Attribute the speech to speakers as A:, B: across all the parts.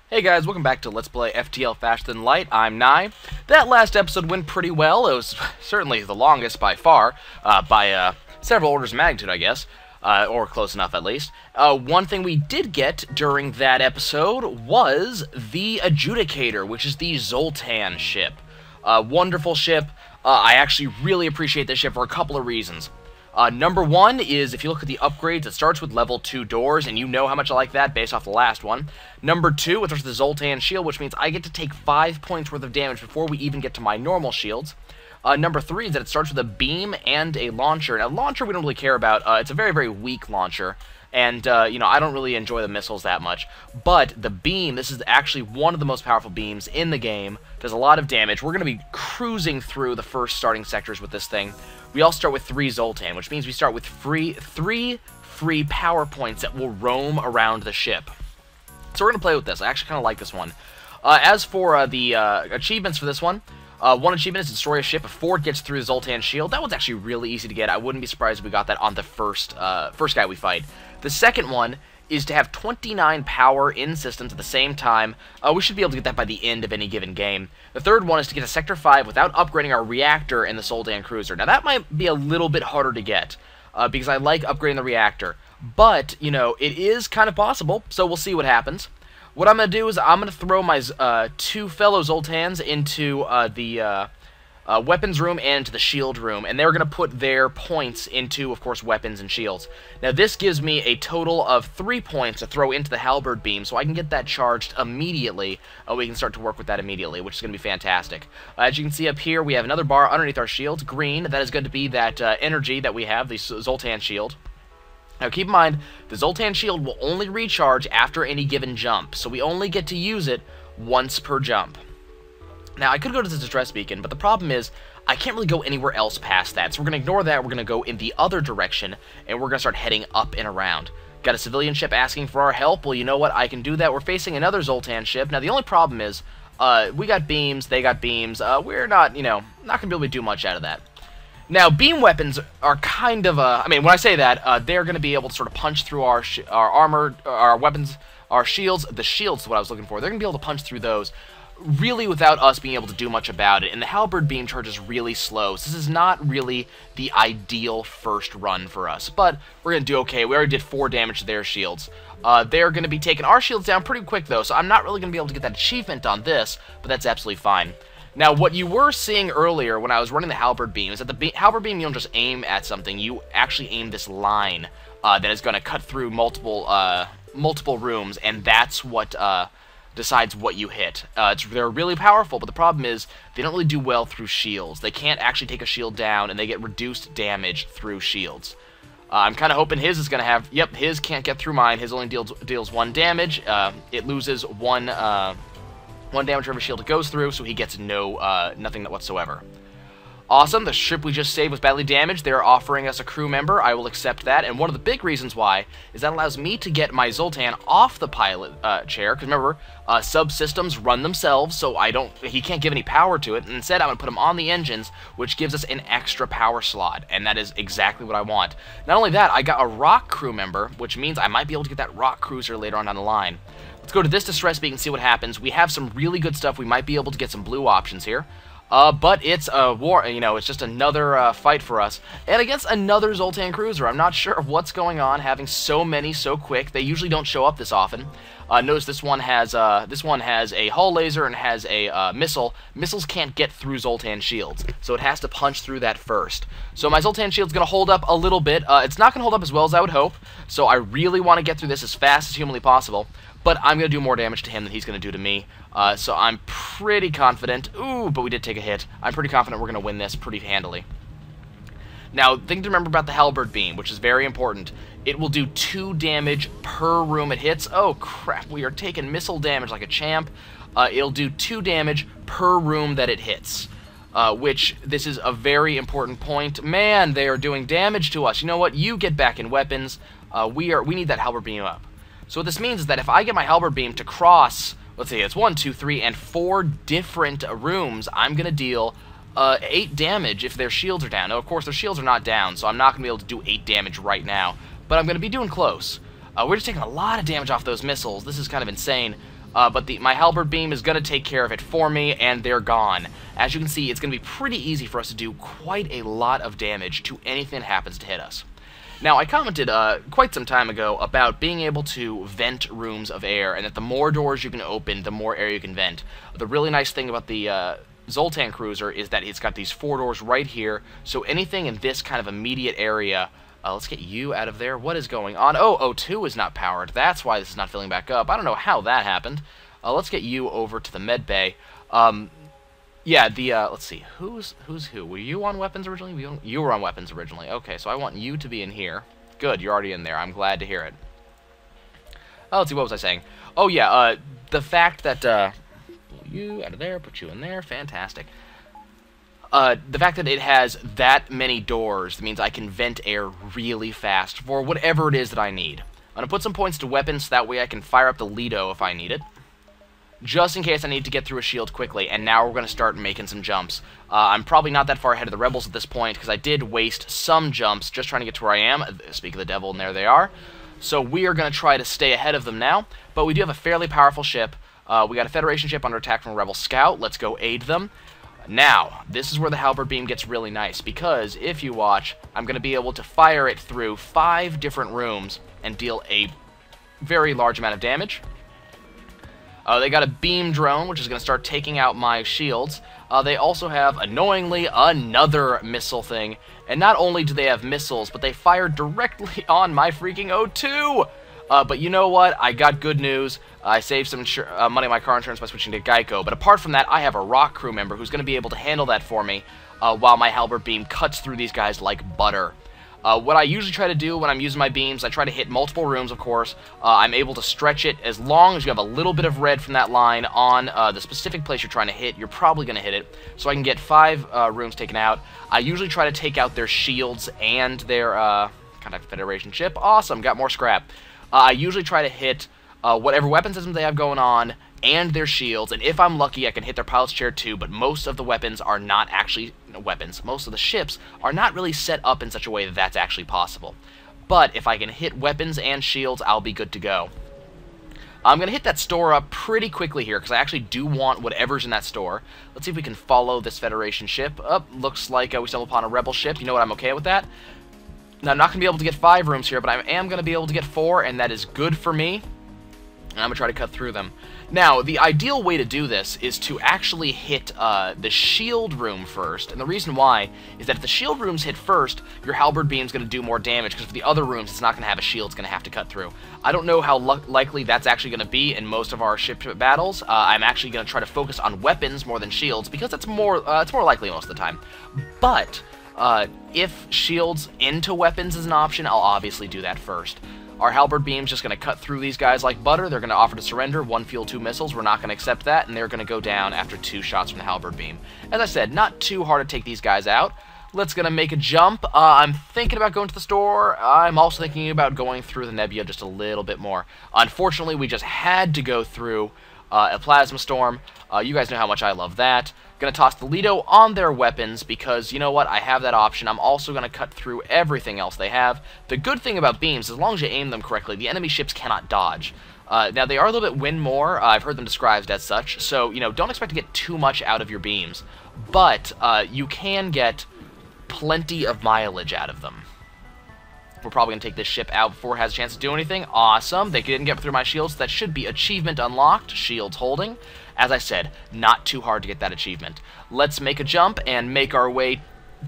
A: Hey guys, welcome back to Let's Play FTL Faster Than Light. I'm Nye. That last episode went pretty well. It was certainly the longest by far, by several orders of magnitude, I guess, or close enough at least. One thing we did get during that episode was the Adjudicator, which is the Zoltan ship. Wonderful ship. I actually really appreciate this ship for a couple of reasons. Number one is, if you look at the upgrades, it starts with level 2 doors, and you know how much I like that based off the last one. Number two, it starts with the Zoltan shield, which means I get to take 5 points worth of damage before we even get to my normal shields. Number three is that it starts with a beam and a launcher. Now, launcher we don't really care about. It's a very, very weak launcher, and, you know, I don't really enjoy the missiles that much. But the beam, this is actually one of the most powerful beams in the game. Does a lot of damage. We're going to be cruising through the first starting sectors with this thing. We all start with 3 Zoltan, which means we start with three free power points that will roam around the ship. So we're going to play with this. I actually kind of like this one. As for the achievements for this one, one achievement is to destroy a ship before it gets through the Zoltan shield. That one's actually really easy to get. I wouldn't be surprised if we got that on the first guy we fight. The second one is to have 29 power in systems at the same time. We should be able to get that by the end of any given game. The third one is to get to Sector 5 without upgrading our reactor in the Zoltan cruiser. Now that might be a little bit harder to get, because I like upgrading the reactor. But, you know, it is kind of possible, so we'll see what happens. What I'm going to do is I'm going to throw my 2 fellow Zoltans into the weapons room and into the shield room, and they're going to put their points into, of course, weapons and shields. Now, this gives me a total of 3 points to throw into the halberd beam, so I can get that charged immediately. We can start to work with that immediately, which is going to be fantastic. As you can see up here, we have another bar underneath our shield, green. That is going to be that energy that we have, the Zoltan shield. Now, keep in mind, the Zoltan shield will only recharge after any given jump, so we only get to use it once per jump. Now, I could go to the distress beacon, but the problem is I can't really go anywhere else past that. So we're going to ignore that. We're going to go in the other direction, and we're going to start heading up and around. Got a civilian ship asking for our help. Well, you know what? I can do that. We're facing another Zoltan ship. Now, the only problem is we got beams. They got beams. We're not, you know, not going to be able to do much out of that. Now, beam weapons are kind of I mean, when I say that, they're going to be able to sort of punch through our armor, our weapons, our shields. The shields is what I was looking for. They're going to be able to punch through those, really without us being able to do much about it. And the halberd beam charge is really slow, so this is not really the ideal first run for us. But we're going to do okay. We already did 4 damage to their shields. They're going to be taking our shields down pretty quick, though, so I'm not really going to be able to get that achievement on this, but that's absolutely fine. Now, what you were seeing earlier when I was running the halberd beam is that the halberd beam, you don't just aim at something, you actually aim this line that is going to cut through multiple rooms, and that's what decides what you hit. They're really powerful, but the problem is they don't really do well through shields. They can't actually take a shield down, and they get reduced damage through shields. I'm kind of hoping his is going to have... Yep, his can't get through mine. His only deals 1 damage. It loses 1 damage for every shield it goes through, so he gets nothing whatsoever. Awesome, the ship we just saved was badly damaged. They're offering us a crew member. I will accept that, and one of the big reasons why is that allows me to get my Zoltan off the pilot chair, because remember, subsystems run themselves, so he can't give any power to it, and instead I'm going to put him on the engines, which gives us an extra power slot, and that is exactly what I want. Not only that, I got a rock crew member, which means I might be able to get that rock cruiser later on down the line. Let's go to this distress beacon and see what happens. We have some really good stuff. We might be able to get some blue options here. But it's a war, you know, it's just another fight for us. And against another Zoltan cruiser. I'm not sure what's going on, having so many so quick. They usually don't show up this often. Notice this one has a hull laser and has a missile. Missiles can't get through Zoltan shields, so it has to punch through that first. So my Zoltan shield's going to hold up a little bit. It's not going to hold up as well as I would hope, so I really want to get through this as fast as humanly possible. But I'm going to do more damage to him than he's going to do to me. So I'm pretty confident. Ooh, but we did take a hit. I'm pretty confident we're going to win this pretty handily. Now, thing to remember about the halberd beam, which is very important. It will do 2 damage per room it hits. Oh, crap. We are taking missile damage like a champ. It'll do 2 damage per room that it hits. Which, this is a very important point. Man, they are doing damage to us. You know what? You get back in weapons. We need that halberd beam up. So what this means is that if I get my halberd beam to cross, let's see, it's 1, 2, 3, and 4 different rooms, I'm going to deal 8 damage if their shields are down. Now, of course, their shields are not down, so I'm not going to be able to do 8 damage right now, but I'm going to be doing close. We're just taking a lot of damage off those missiles. This is kind of insane. but my halberd beam is going to take care of it for me, and they're gone. As you can see, it's going to be pretty easy for us to do quite a lot of damage to anything that happens to hit us. Now, I commented quite some time ago about being able to vent rooms of air, and that the more doors you can open, the more air you can vent. The really nice thing about the Zoltan cruiser is that it's got these 4 doors right here, so anything in this kind of immediate area... let's get you out of there. What is going on? Oh, O2 is not powered. That's why this is not filling back up. I don't know how that happened. Let's get you over to the med bay. Yeah, let's see. Who's who? Were you on weapons originally? You were on weapons originally. Okay, so I want you to be in here. Good, you're already in there. I'm glad to hear it. Oh, let's see, what was I saying? Oh, yeah, the fact that, pull you out of there, put you in there. Fantastic. The fact that it has that many doors means I can vent air really fast for whatever it is that I need. I'm going to put some points to weapons so that way I can fire up the Lido if I need it, just in case I need to get through a shield quickly, and now we're going to start making some jumps. I'm probably not that far ahead of the Rebels at this point, because I did waste some jumps just trying to get to where I am. Speak of the devil, and there they are. So we are going to try to stay ahead of them now, but we do have a fairly powerful ship. We got a Federation ship under attack from a Rebel scout. Let's go aid them. Now, this is where the halberd beam gets really nice, because if you watch, I'm going to be able to fire it through 5 different rooms and deal a very large amount of damage. They got a beam drone, which is going to start taking out my shields. They also have, annoyingly, another missile thing. And not only do they have missiles, but they fire directly on my freaking O2! But you know what? I got good news. I saved some money on my car insurance by switching to Geico. But apart from that, I have a rock crew member who's going to be able to handle that for me while my halberd beam cuts through these guys like butter. What I usually try to do when I'm using my beams, I try to hit multiple rooms, of course. I'm able to stretch it as long as you have a little bit of red from that line on the specific place you're trying to hit. You're probably going to hit it. So I can get 5 rooms taken out. I usually try to take out their shields and their contact Federation ship. Awesome, got more scrap. I usually try to hit whatever weapon system they have going on and their shields, and if I'm lucky, I can hit their pilot's chair too, but most of the weapons are not actually weapons. Most of the ships are not really set up in such a way that that's actually possible. But if I can hit weapons and shields, I'll be good to go. I'm going to hit that store up pretty quickly here, because I actually do want whatever's in that store. Let's see if we can follow this Federation ship. Looks like we stumbled upon a Rebel ship. You know what? I'm okay with that. Now, I'm not going to be able to get 5 rooms here, but I am going to be able to get 4, and that is good for me. And I'm going to try to cut through them. Now, the ideal way to do this is to actually hit the shield room first. And the reason why is that if the shield room's hit first, your halberd beam's going to do more damage, because for the other rooms, it's not going to have a shield it's going to have to cut through. I don't know how likely that's actually going to be in most of our ship battles. I'm actually going to try to focus on weapons more than shields, because it's more likely most of the time. But if shields into weapons is an option, I'll obviously do that first. Our halberd beam's just going to cut through these guys like butter. They're going to offer to surrender. 1 fuel, 2 missiles. We're not going to accept that, and they're going to go down after 2 shots from the halberd beam. As I said, not too hard to take these guys out. Let's going to make a jump. I'm thinking about going to the store. I'm also thinking about going through the nebula just a little bit more. Unfortunately, we just had to go through a plasma storm. You guys know how much I love that. Going to toss the Lido on their weapons because, you know what, I have that option. I'm also going to cut through everything else they have. The good thing about beams, as long as you aim them correctly, the enemy ships cannot dodge. Now, they are a little bit win more. I've heard them described as such, so, you know, don't expect to get too much out of your beams. But you can get plenty of mileage out of them. We're probably going to take this ship out before it has a chance to do anything. Awesome. They didn't get through my shields. That should be achievement unlocked. Shields holding. As I said, not too hard to get that achievement. Let's make a jump and make our way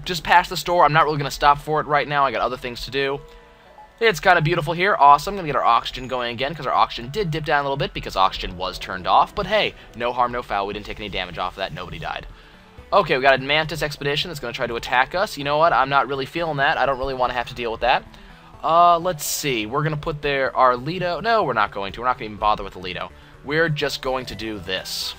A: just past the store. I'm not really going to stop for it right now. I got other things to do. It's kind of beautiful here. Awesome. Going to get our oxygen going again because our oxygen did dip down a little bit because oxygen was turned off. But hey, no harm, no foul. We didn't take any damage off of that. Nobody died. Okay, we got a Mantis expedition that's going to try to attack us. You know what? I'm not really feeling that. I don't really want to have to deal with that. Let's see. We're going to put there our Lido. No, we're not going to. We're not going to even bother with the Lido. We're just going to do this.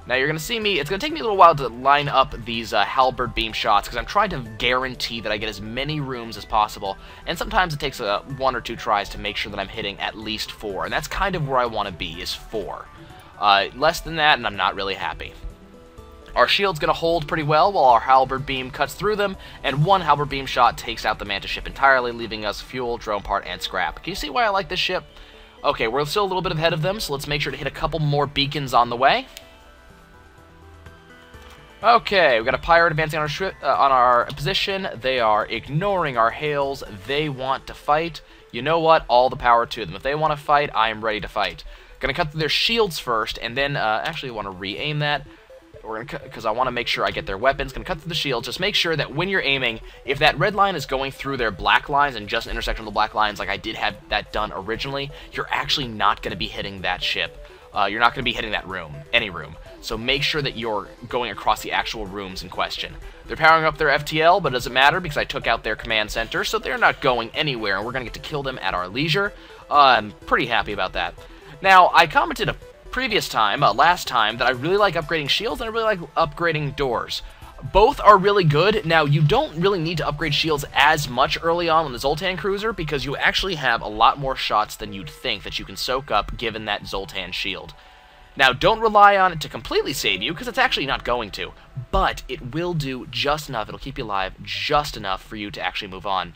A: Now, you're going to see me. It's going to take me a little while to line up these halberd beam shots because I'm trying to guarantee that I get as many rooms as possible. And sometimes it takes 1 or 2 tries to make sure that I'm hitting at least 4. And that's kind of where I want to be, is 4. Less than that, and I'm not really happy. Our shield's going to hold pretty well while our halberd beam cuts through them, and 1 halberd beam shot takes out the Mantis ship entirely, leaving us fuel, drone part, and scrap. Can you see why I like this ship? Okay, we're still a little bit ahead of them, so let's make sure to hit a couple more beacons on the way. Okay, we got a pirate advancing on our position. They are ignoring our hails. They want to fight. You know what? All the power to them. If they want to fight, I am ready to fight. Gonna cut through their shields first, and then actually want to re-aim that. We're gonna because I want to make sure I get their weapons. Gonna cut through the shields. Just make sure that when you're aiming, if that red line is going through their black lines and just an intersection of the black lines, like I did have that done originally, you're actually not gonna be hitting that ship. You're not going to be hitting that room, any room. So make sure that you're going across the actual rooms in question. They're powering up their FTL, but it doesn't matter because I took out their command center, so they're not going anywhere, and we're going to get to kill them at our leisure. I'm pretty happy about that. Now, I commented a previous time, last time, that I really like upgrading shields and I really like upgrading doors. Both are really good. Now, you don't really need to upgrade shields as much early on with the Zoltan cruiser because you actually have a lot more shots than you'd think that you can soak up given that Zoltan shield. Now, don't rely on it to completely save you because it's actually not going to, but it will do just enough. It'll keep you alive just enough for you to actually move on.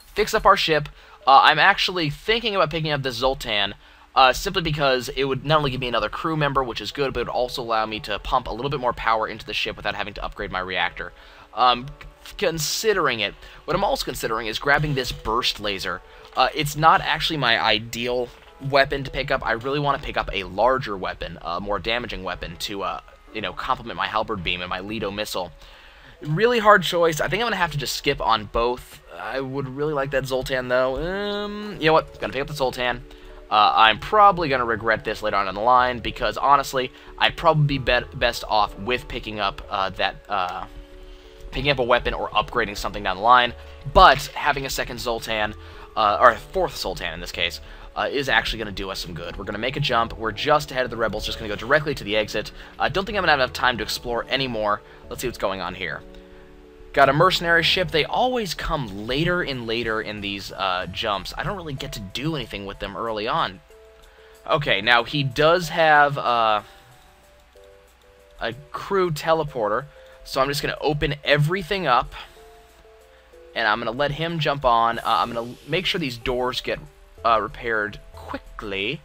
A: Fix up our ship. I'm actually thinking about picking up this Zoltan simply because it would not only give me another crew member, which is good, but it would also allow me to pump a little bit more power into the ship without having to upgrade my reactor. Considering it, what I'm also considering is grabbing this burst laser. It's not actually my ideal weapon to pick up. I really want to pick up a larger weapon, a more damaging weapon to, you know, complement my halberd beam and my Lido missile. Really hard choice. I think I'm going to have to just skip on both. I would really like that Zoltan, though. You know what? Gonna pick up the Zoltan. I'm probably going to regret this later on in the line, because honestly, I'd probably be best off with picking up picking up a weapon or upgrading something down the line, but having a second Zoltan, or a fourth Zoltan in this case, is actually going to do us some good. We're going to make a jump. We're just ahead of the rebels, just going to go directly to the exit. I don't think I'm going to have enough time to explore anymore. Let's see what's going on here. Got a mercenary ship. They always come later and later in these jumps. I don't really get to do anything with them early on. Okay, now he does have a crew teleporter, so I'm just going to open everything up, and I'm going to let him jump on. I'm going to make sure these doors get repaired quickly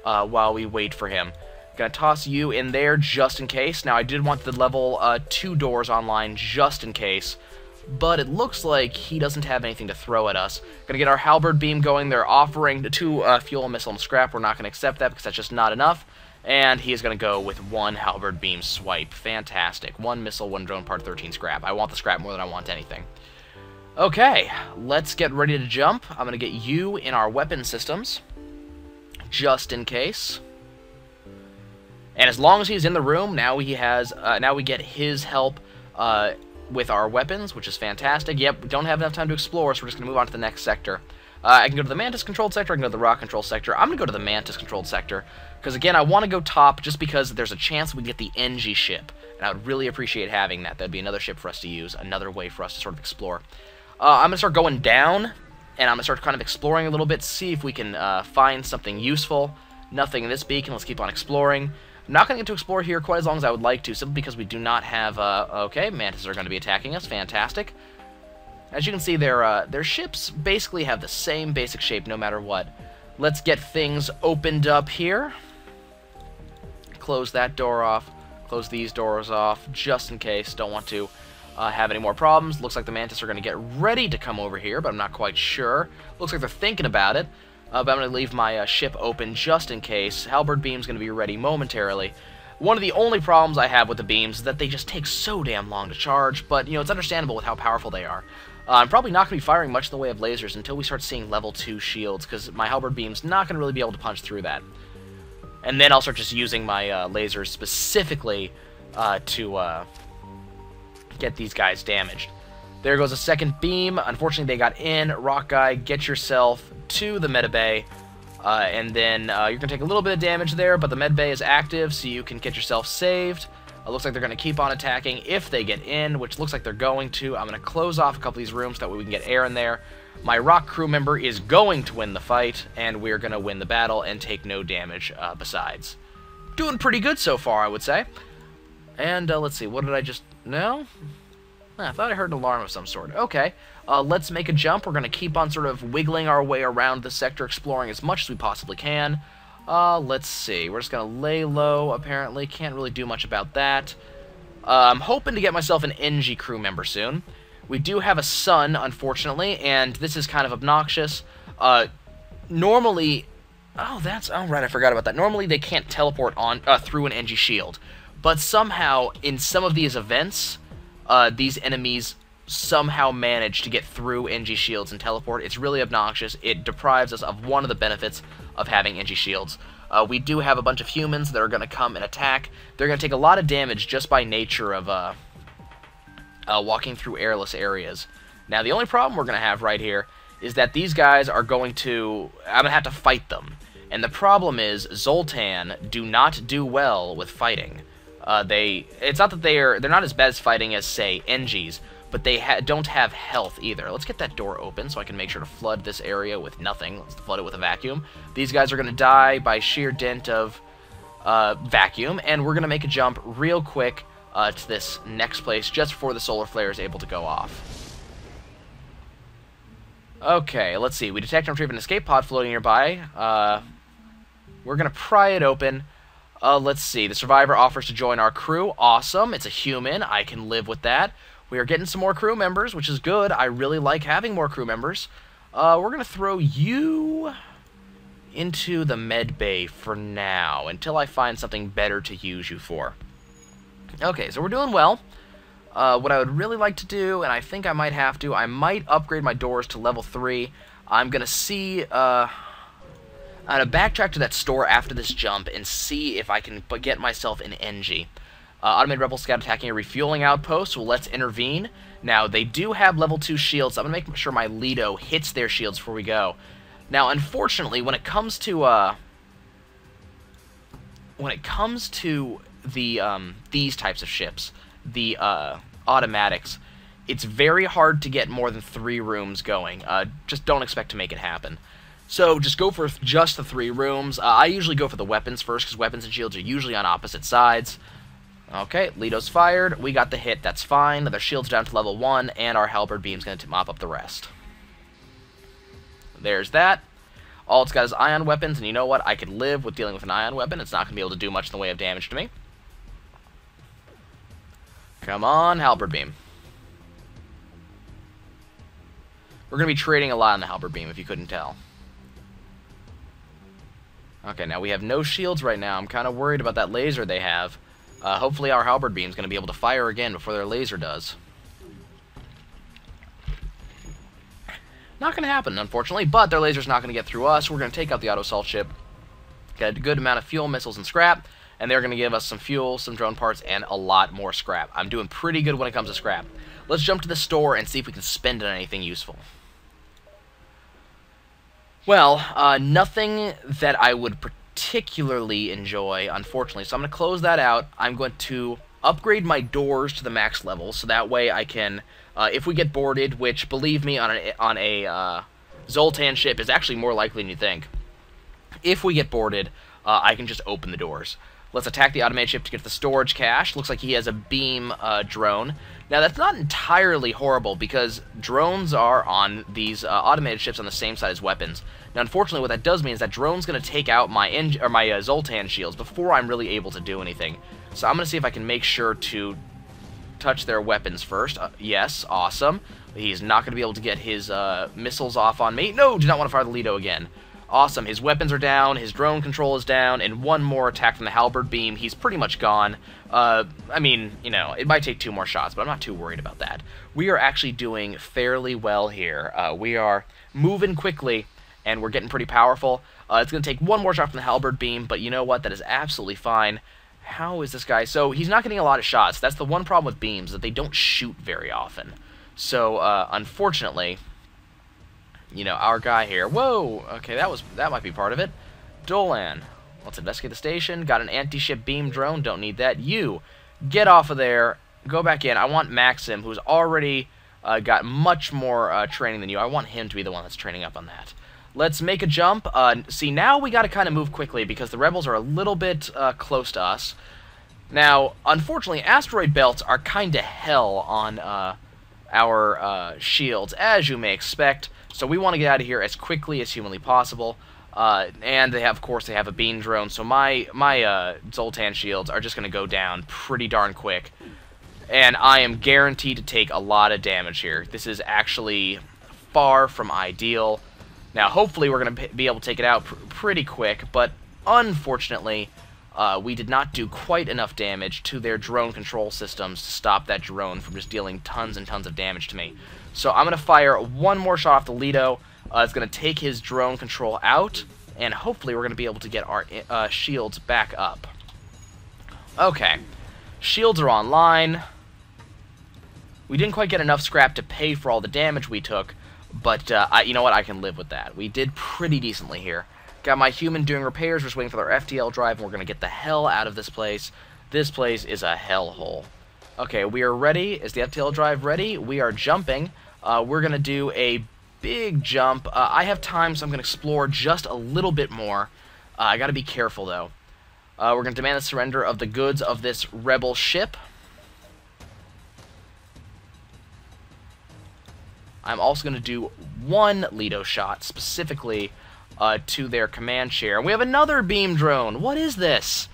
A: while we wait for him. Gonna toss you in there just in case. Now, I did want the level 2 doors online just in case, but it looks like he doesn't have anything to throw at us. Gonna get our halberd beam going. They're offering 2 fuel, missile, and scrap. We're not gonna accept that because that's just not enough, and he is gonna go with 1 halberd beam swipe. Fantastic. 1 missile, 1 drone, part 13 scrap. I want the scrap more than I want anything. Okay, let's get ready to jump. I'm gonna get you in our weapon systems just in case. And as long as he's in the room, now he has, now we get his help with our weapons, which is fantastic. Yep, we don't have enough time to explore, so we're just going to move on to the next sector. I can go to the Mantis-controlled sector, I can go to the rock-controlled sector. I'm going to go to the Mantis-controlled sector, because again, I want to go top just because there's a chance we get the NG ship, and I would really appreciate having that. That'd be another ship for us to use, another way for us to sort of explore. I'm going to start going down, and I'm going to start kind of exploring a little bit, see if we can find something useful. Nothing in this beacon, let's keep on exploring. I'm not going to get to explore here quite as long as I would like to, simply because we do not have, okay, Mantis are going to be attacking us, fantastic. As you can see, their ships basically have the same basic shape no matter what. Let's get things opened up here. Close that door off, close these doors off, just in case, don't want to have any more problems. Looks like the Mantis are going to get ready to come over here, but I'm not quite sure. Looks like they're thinking about it. But I'm going to leave my ship open just in case. Halberd beam's going to be ready momentarily. One of the only problems I have with the beams is that they just take so damn long to charge, but, you know, it's understandable with how powerful they are. I'm probably not going to be firing much in the way of lasers until we start seeing level 2 shields, because my halberd beam's not going to really be able to punch through that. And then I'll start just using my lasers specifically to get these guys damaged. There goes a second beam. Unfortunately, they got in. Rock guy, get yourself to the medbay. And then you're going to take a little bit of damage there, but the medbay is active, so you can get yourself saved. It looks like they're going to keep on attacking if they get in, which looks like they're going to. I'm going to close off a couple of these rooms so that way we can get air in there. My rock crew member is going to win the fight, and we're going to win the battle and take no damage besides. Doing pretty good so far, I would say. And let's see, what did I just... No? I thought I heard an alarm of some sort. Okay, let's make a jump. We're going to keep on sort of wiggling our way around the sector, exploring as much as we possibly can. Let's see. We're just going to lay low, apparently. Can't really do much about that. I'm hoping to get myself an NG crew member soon. We do have a sun, unfortunately, and this is kind of obnoxious. Normally... Oh, right, I forgot about that. Normally, they can't teleport on through an NG shield. But somehow, in some of these events, these enemies somehow manage to get through NG shields and teleport. It's really obnoxious. It deprives us of one of the benefits of having NG shields. We do have a bunch of humans that are going to come and attack. They're going to take a lot of damage just by nature of walking through airless areas. Now, the only problem we're going to have right here is that these guys are going to... I'm going to have to fight them. And the problem is, Zoltan do not do well with fighting. It's not that they're not as bad as fighting as, say, NGs, but they don't have health either. Let's get that door open so I can make sure to flood this area with nothing. Let's flood it with a vacuum. These guys are going to die by sheer dint of vacuum, and we're going to make a jump real quick to this next place just before the solar flare is able to go off. Okay, let's see. We detect and retrieve an escape pod floating nearby. We're going to pry it open. Let's see. The survivor offers to join our crew. Awesome. It's a human. I can live with that. We are getting some more crew members, which is good. I really like having more crew members. We're going to throw you into the med bay for now, until I find something better to use you for. Okay, so we're doing well. What I would really like to do, and I think I might have to, I might upgrade my doors to level 3. I'm going to see... I'm going to backtrack to that store after this jump and see if I can get myself an NG. Automated Rebel Scout attacking a refueling outpost, so let's intervene. Now, they do have level 2 shields, so I'm going to make sure my Lido hits their shields before we go. Now, unfortunately, when it comes to these types of ships, the automatics, it's very hard to get more than 3 rooms going. Just don't expect to make it happen. So just go for just the 3 rooms. I usually go for the weapons first, because weapons and shields are usually on opposite sides. Okay, Lido's fired. We got the hit. That's fine. Their shield's down to level 1, and our halberd beam's going to mop up the rest. There's that. All it's got is ion weapons, and you know what? I could live with dealing with an ion weapon. It's not going to be able to do much in the way of damage to me. Come on, halberd beam. We're going to be trading a lot on the halberd beam, if you couldn't tell. Okay, now we have no shields right now. I'm kind of worried about that laser they have. Hopefully our halberd beam is going to be able to fire again before their laser does. Not going to happen, unfortunately, but their laser's not going to get through us. We're going to take out the auto-assault ship, get a good amount of fuel, missiles, and scrap, and they're going to give us some fuel, some drone parts, and a lot more scrap. I'm doing pretty good when it comes to scrap. Let's jump to the store and see if we can spend it on anything useful. Well, nothing that I would particularly enjoy, unfortunately, so I'm going to close that out. I'm going to upgrade my doors to the max level, so that way I can, if we get boarded, which, believe me, on a Zoltan ship is actually more likely than you think, if we get boarded, I can just open the doors. Let's attack the automated ship to get the storage cache. Looks like he has a beam drone. Now, that's not entirely horrible, because drones are on these automated ships on the same side as weapons. Now, unfortunately, what that does mean is that drone's going to take out my Zoltan shields before I'm really able to do anything. So I'm going to see if I can make sure to touch their weapons first. Yes, awesome. He's not going to be able to get his missiles off on me. No, do not want to fire the Lido again. Awesome, his weapons are down, his drone control is down, and one more attack from the halberd beam. He's pretty much gone. I mean, you know, it might take 2 more shots, but I'm not too worried about that. We are actually doing fairly well here. We are moving quickly, and we're getting pretty powerful. It's going to take 1 more shot from the halberd beam, but you know what? That is absolutely fine. How is this guy? So, he's not getting a lot of shots. That's the one problem with beams, that they don't shoot very often. So, unfortunately... You know, our guy here. Whoa! Okay, that might be part of it. Dolan. Let's investigate the station. Got an anti-ship beam drone. Don't need that. You, get off of there. Go back in. I want Maxim, who's already got much more training than you. I want him to be the one that's training up on that. Let's make a jump. See, now we got to kind of move quickly because the rebels are a little bit close to us. Now, unfortunately, asteroid belts are kind of hell on our shields, as you may expect. So we want to get out of here as quickly as humanly possible. And they have, of course, they have a beam drone, so my Zoltan shields are just going to go down pretty darn quick. And I am guaranteed to take a lot of damage here. This is actually far from ideal. Now, hopefully we're going to be able to take it out pretty quick, but unfortunately, we did not do quite enough damage to their drone control systems to stop that drone from just dealing tons and tons of damage to me. So I'm going to fire one more shot off the Lido. It's going to take his drone control out, and hopefully we're going to be able to get our shields back up. Okay, shields are online. We didn't quite get enough scrap to pay for all the damage we took, but you know what, I can live with that. We did pretty decently here. Got my human doing repairs, we're just waiting for our FTL drive, and we're going to get the hell out of this place. This place is a hellhole. Okay, we are ready. Is the FTL drive ready? We are jumping. We're going to do a big jump. I have time, so I'm going to explore just a little bit more. I got to be careful, though. We're going to demand the surrender of the goods of this rebel ship. I'm also going to do one Lido shot, specifically to their command chair. And we have another beam drone. What is this?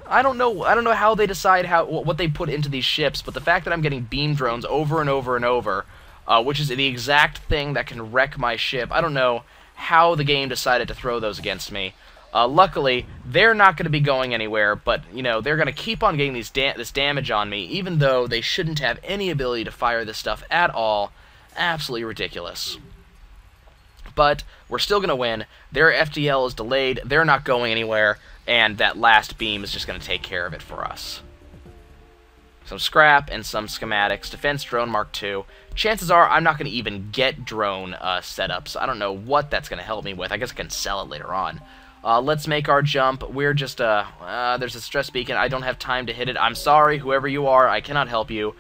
A: I don't know how they decide what they put into these ships, but the fact that I'm getting beam drones over and over and over, which is the exact thing that can wreck my ship. I don't know how the game decided to throw those against me. Luckily, they're not going to be going anywhere, but, you know, they're going to keep on getting this damage on me, even though they shouldn't have any ability to fire this stuff at all. Absolutely ridiculous. But we're still going to win. Their FTL is delayed, they're not going anywhere, and that last beam is just going to take care of it for us. Some scrap and some schematics. Defense drone Mark II. Chances are I'm not going to even get drone setups. I don't know what that's going to help me with. I guess I can sell it later on. Let's make our jump. We're just, there's a stress beacon. I don't have time to hit it. I'm sorry, whoever you are. I cannot help you.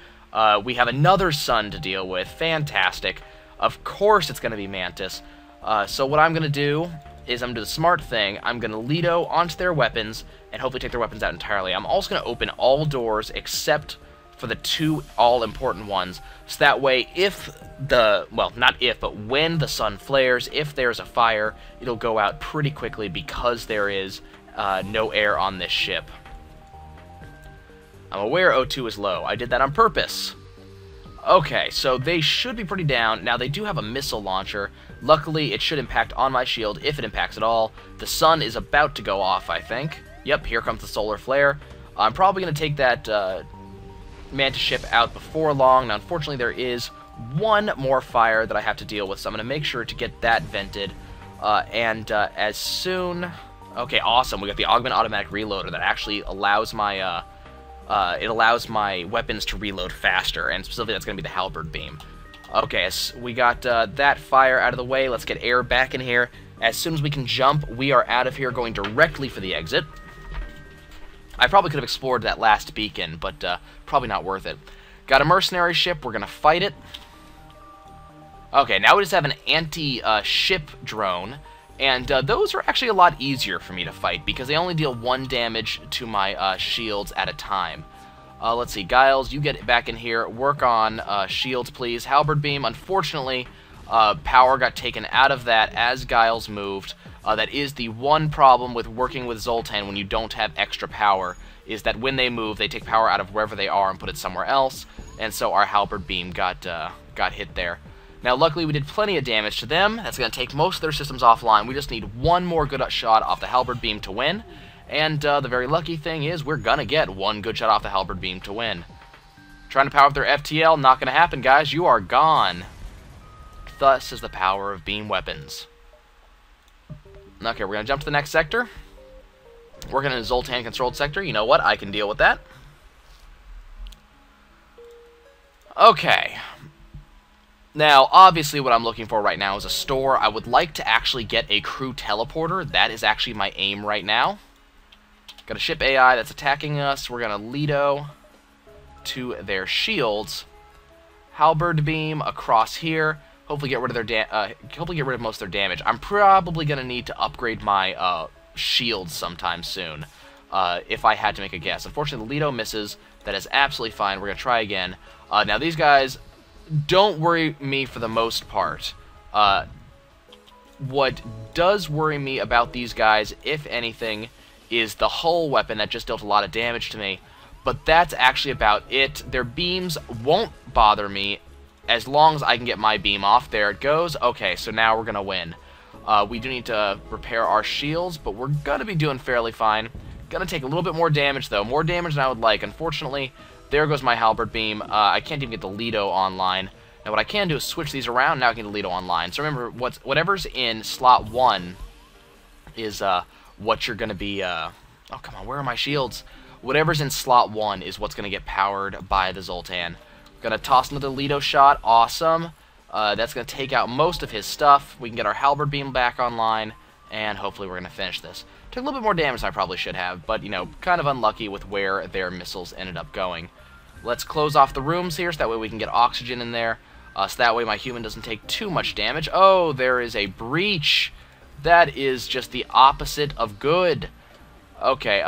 A: We have another sun to deal with. Fantastic. Of course it's going to be Mantis. So what I'm going to do is I'm going to do the smart thing. I'm going to Lido onto their weapons and hopefully take their weapons out entirely. I'm also going to open all doors except for the two all-important ones. So that way, well, not if, but when the sun flares, if there's a fire, it'll go out pretty quickly because there is no air on this ship. I'm aware O2 is low. I did that on purpose. Okay, so they should be pretty down. Now, they do have a missile launcher. Luckily, it should impact on my shield, if it impacts at all. The sun is about to go off, I think. Yep, here comes the solar flare. I'm probably going to take that Mantis ship out before long. Now, unfortunately, there is one more fire that I have to deal with, so I'm going to make sure to get that vented. As soon... Okay, awesome. We got the Augment Automatic Reloader that actually allows my... it allows my weapons to reload faster, and specifically that's going to be the halberd beam. Okay, so we got that fire out of the way. Let's get air back in here. As soon as we can jump, we are out of here, going directly for the exit. I probably could have explored that last beacon, but probably not worth it. Got a mercenary ship. We're going to fight it. Okay, now we just have an anti-ship drone, and those are actually a lot easier for me to fight because they only deal 1 damage to my shields at a time. Let's see, Giles, you get back in here. Work on shields, please. Halberd beam, unfortunately, power got taken out of that as Giles moved. That is the one problem with working with Zoltan when you don't have extra power, is that when they move, they take power out of wherever they are and put it somewhere else, and so our halberd beam got hit there. Now, luckily, we did plenty of damage to them. That's going to take most of their systems offline. We just need one more good shot off the halberd beam to win. And the very lucky thing is we're going to get one good shot off the halberd beam to win. Trying to power up their FTL, not going to happen, guys. You are gone. Thus is the power of beam weapons. Okay, we're going to jump to the next sector. We're going to Zoltan-controlled sector. You know what? I can deal with that. Okay. Now, obviously what I'm looking for right now is a store. I would like to actually get a crew teleporter. That is actually my aim right now. Got a ship AI that's attacking us. We're going to Lido to their shields. Halberd beam across here. Hopefully get rid of most of their damage. I'm probably going to need to upgrade my shields sometime soon, if I had to make a guess. Unfortunately, the Lido misses. That is absolutely fine. We're going to try again. Now, these guys, don't worry me for the most part. What does worry me about these guys, if anything, is the hull weapon that just dealt a lot of damage to me. But that's actually about it. Their beams won't bother me as long as I can get my beam off. There it goes. Okay, so now we're going to win. We do need to repair our shields, but we're going to be doing fairly fine. Going to take a little bit more damage, though. More damage than I would like. Unfortunately, there goes my halberd beam. I can't even get the Lido online. Now, what I can do is switch these around. Now I can get the Lido online. So remember, whatever's in slot 1 is what you're going to be... oh, come on. Where are my shields? Whatever's in slot 1 is what's going to get powered by the Zoltan. We're going to toss another Lido shot. Awesome. That's going to take out most of his stuff. We can get our halberd beam back online, and hopefully we're going to finish this. Took a little bit more damage than I probably should have, but, you know, kind of unlucky with where their missiles ended up going. Let's close off the rooms here, so that way we can get oxygen in there, so that way my human doesn't take too much damage. Oh, there is a breach. That is just the opposite of good. Okay,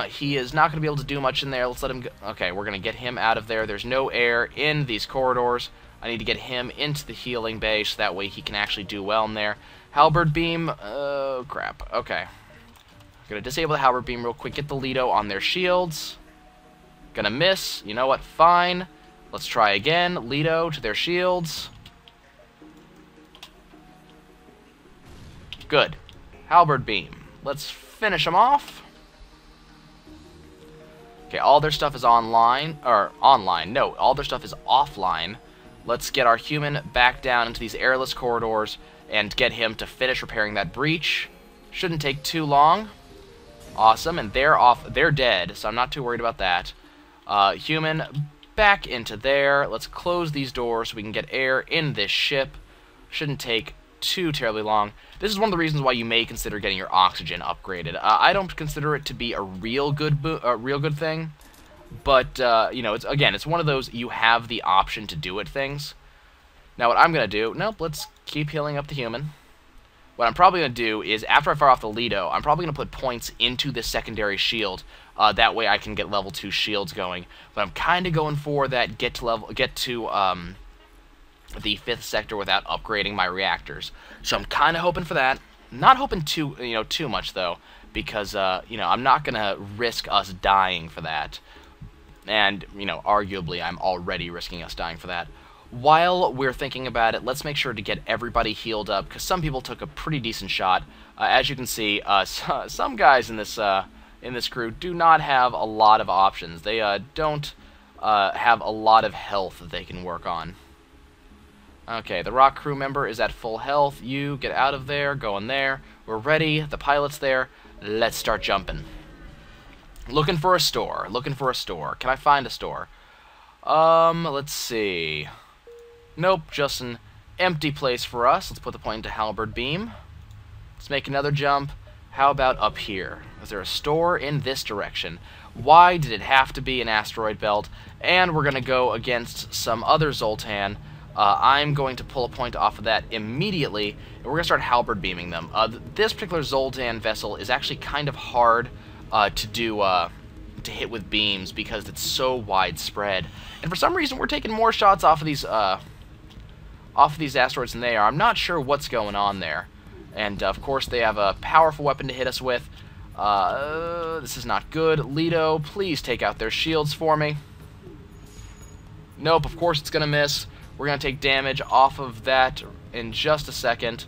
A: he is not going to be able to do much in there. Let's let him go. Okay, we're going to get him out of there. There's no air in these corridors. I need to get him into the healing bay, so that way he can actually do well in there. Halberd beam, oh, crap. Okay. I'm going to disable the halberd beam real quick, get the Lido on their shields. Gonna miss. You know what? Fine. Let's try again. Lido to their shields. Good. Halberd beam. Let's finish them off. Okay, all their stuff is online. Or, online. No, all their stuff is offline. Let's get our human back down into these airless corridors and get him to finish repairing that breach. Shouldn't take too long. Awesome, and they're dead, so I'm not too worried about that. Human, back into there. Let's close these doors so we can get air in this ship. Shouldn't take too terribly long. This is one of the reasons why you may consider getting your oxygen upgraded. I don't consider it to be a real good thing, but you know, it's one of those you have the option to do it things. Now, what I'm gonna do? Nope. Let's keep healing up the human. What I'm probably going to do is, after I fire off the Lido, I'm probably going to put points into this secondary shield. That way I can get level 2 shields going. But I'm kind of going for that get to the 5th sector without upgrading my reactors. So I'm kind of hoping for that. Not hoping too much, though, because, you know, I'm not going to risk us dying for that. And, you know, arguably I'm already risking us dying for that. While we're thinking about it, let's make sure to get everybody healed up, because some people took a pretty decent shot. As you can see, some guys in this crew do not have a lot of options. They don't have a lot of health that they can work on. Okay, the rock crew member is at full health. You get out of there, go in there. We're ready. The pilot's there. Let's start jumping. Looking for a store. Looking for a store. Can I find a store? Let's see. Nope, just an empty place for us. Let's put the point into halberd beam. Let's make another jump. How about up here? Is there a store in this direction? Why did it have to be an asteroid belt? And we're going to go against some other Zoltan. I'm going to pull a point off of that immediately, and we're going to start halberd beaming them. This particular Zoltan vessel is actually kind of hard to hit with beams because it's so widespread. And for some reason, we're taking more shots off of these asteroids than they are. I'm not sure what's going on there. And, of course, they have a powerful weapon to hit us with. This is not good. Lido, please take out their shields for me. Nope, of course it's going to miss. We're going to take damage off of that in just a second.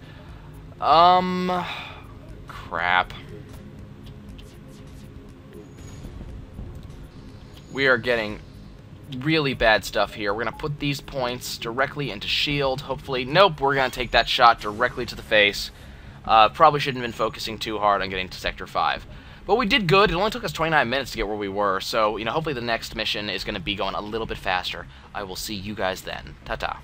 A: Crap. We are getting really bad stuff here. We're going to put these points directly into shield, hopefully. Nope, we're going to take that shot directly to the face. Probably shouldn't have been focusing too hard on getting to Sector 5. But we did good. It only took us 29 minutes to get where we were, so, you know, hopefully the next mission is going to be going a little bit faster. I will see you guys then. Ta-ta.